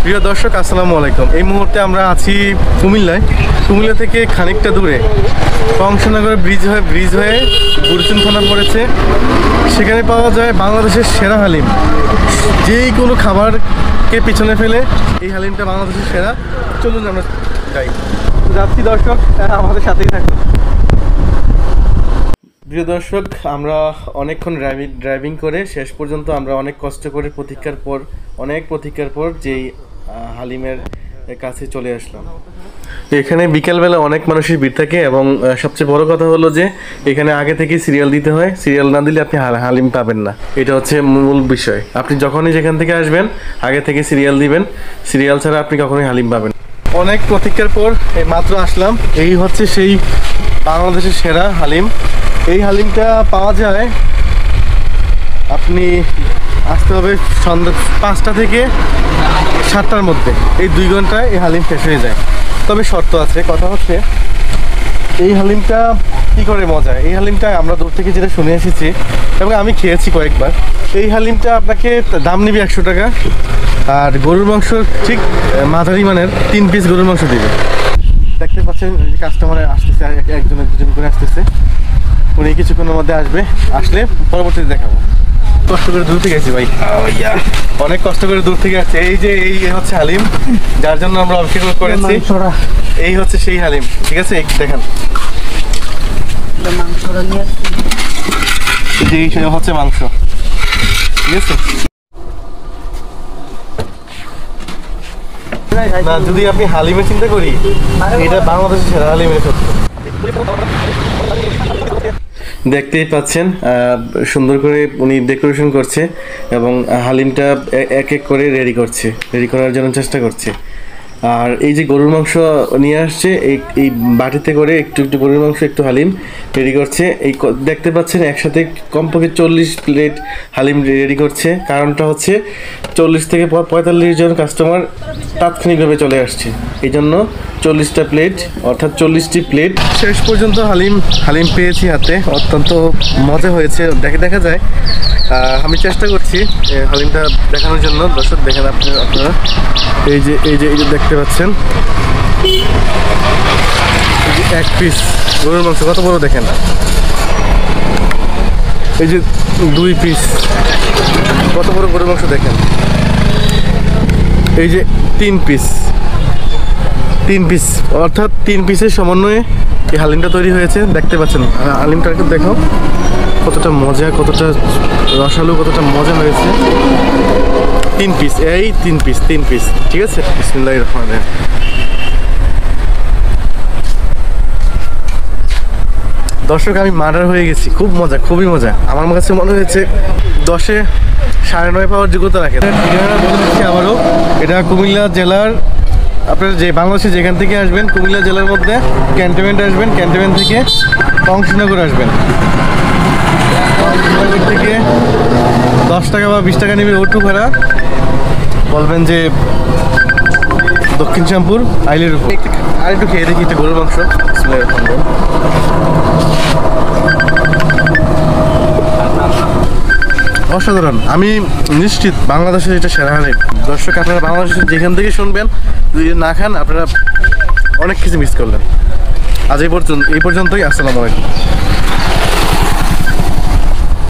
প্রিয় দর্শক, আসসালামু আলাইকুম। এই মুহূর্তে আমরা আছি কুমিল্লায়। কুমিল্লা থেকে খানিকটা দূরে কংসনগর ব্রিজ হয়ে বুরচুন থানা পড়েছে। সেখানে পাওয়া যায় বাংলাদেশের সেরা হালিম। যেই কোনো খাবারকে পিছনে ফেলে এই হালিমটা বাংলাদেশের সেরা। চলুন আমরা যাচ্ছি দর্শক, আমাদের সাথেই থাকুন। প্রিয় দর্শক, আমরা অনেকক্ষণ ড্রাইভিং করে শেষ পর্যন্ত আমরা অনেক কষ্ট করে প্রতীক্ষার পর যেই হালিমের কাছে চলে আসলাম। এখানে বিকেলবেলা অনেক মানুষের ভিড় থাকে এবং সবচেয়ে বড় কথা হলো যে এখানে আগে থেকে সিরিয়াল দিতে হয়। সিরিয়াল না দিলে আপনি হালিম পাবেন না। এটা হচ্ছে মূল বিষয়। আপনি যখনই যেখান থেকে আসবেন আগে থেকে সিরিয়াল দিবেন। সিরিয়াল ছাড়া আপনি কখনোই হালিম পাবেন। অনেক প্রতীক্ষার পর মাত্র আসলাম। এই হচ্ছে সেই বাংলাদেশের সেরা হালিম। এই হালিমটা পাওয়া যায়, আপনি আসতে হবে সন্ধ্যা 5টা থেকে 7টার মধ্যে। এই 2 ঘন্টায় এই হালিম শেষ হয়ে যায়। তবে শর্ত আছে। কথা হচ্ছে এই হালিমটা কী করে মজা। এই হালিমটা আমরা দূর থেকে যেটা শুনে এসেছি এবং আমি খেয়েছি কয়েকবার। এই হালিমটা আপনাকে দাম নিবে 100 টাকা। আর গরুর মাংস ঠিক মাঝারি মানের 3 পিস গরুর মাংস দিবে। দেখতে পাচ্ছেন কাস্টমার আসতেছে, একজনের দুজন করে আসতেছে। উনি কিছুক্ষণের মধ্যে আসবে। আসলে পরবর্তীতে দেখাবো। কষ্ট করে দূর থেকে আসছি ভাই, অনেক কষ্ট করে দূর থেকে আসছে। এই হচ্ছে হালিম, যার জন্য আমরা অপেক্ষা করেছি। এই হচ্ছে সেই হালিম। ঠিক আছে, দেখেন এই হচ্ছে মাংস। ঠিক আছে, না যদি আপনি হালিমের চিন্তা করি, এটা বাংলাদেশের সেরা হালিমের সত্য। দেখতেই পাচ্ছেন সুন্দর করে উনি ডেকোরেশন করছে এবং হালিমটা এক এক করে রেডি করার জন্য চেষ্টা করছে। আর এই যে গরুর মাংস নিয়ে আসছে, এই বাটিতে করে একটু একটু গরুর মাংস, একটু হালিম রেডি করছে। এই দেখতে পাচ্ছেন একসাথে কমপক্ষে 40 প্লেট হালিম রেডি করছে। কারণটা হচ্ছে 40 থেকে 45 জন কাস্টমার তাৎক্ষণিকভাবে চলে আসছে। এই জন্য 40টা প্লেট, অর্থাৎ 40টি প্লেট। শেষ পর্যন্ত হালিম পেয়েছি হাতে। অত্যন্ত মজা হয়েছে। দেখা যায় আমি চেষ্টা করছি হালিমটা দেখানোর জন্য। দর্শক দেখেন আপনারা এই যে দেখতে পাচ্ছেন, এই যে 1 পিস গরুর মাংস কত বড় দেখেন। এই যে 2 পিস কত বড় গরুর মাংস দেখেন। এই যে 3 পিস অর্থাৎ 3 পিসের সমন্বয়ে এই হালিমটা তৈরি হয়েছে। দেখতে পাচ্ছেন হালিমটা একটু দেখো, কতটা মজা, কতটা রসালো, কতটা মজা হয়েছে। 3 পিস, এই 3 পিস। ঠিক আছে, বিসমিল্লাহির রহমানির রহিম। দর্শক, আমি মার্ডার হয়ে গেছি। খুব মজা, খুবই মজা। আমার কাছে মনে হয়েছে 10-এ 9.5 পাওয়ার যোগ্যতা রাখে। ঠিকানা বলে দিচ্ছি আবারও, এটা কুমিল্লা জেলার, আপনার যে বাংলাদেশে যেখান থেকে আসবেন কুমিল্লা জেলার মধ্যে ক্যান্টনমেন্ট আসবেন, ক্যান্টনমেন্ট থেকে কংসনগর আসবেন। কংসনগর থেকে 10 টাকা বা 20 টাকা নেবে অটো ভাড়া। বলবেন যে দক্ষিণ শ্যামপুর আইলের উপর। আর একটু খেয়ে দেখি একটু গরুর মাংস। অসাধারণ। আমি নিশ্চিত বাংলাদেশের এটা সেরা হালিম। দর্শক, আপনারা বাংলাদেশের যেখান থেকে শুনবেন, যদি না খান আপনারা অনেক কিছু মিস করলেন। আজ এই পর্যন্তই। আসসালামু আলাইকুম।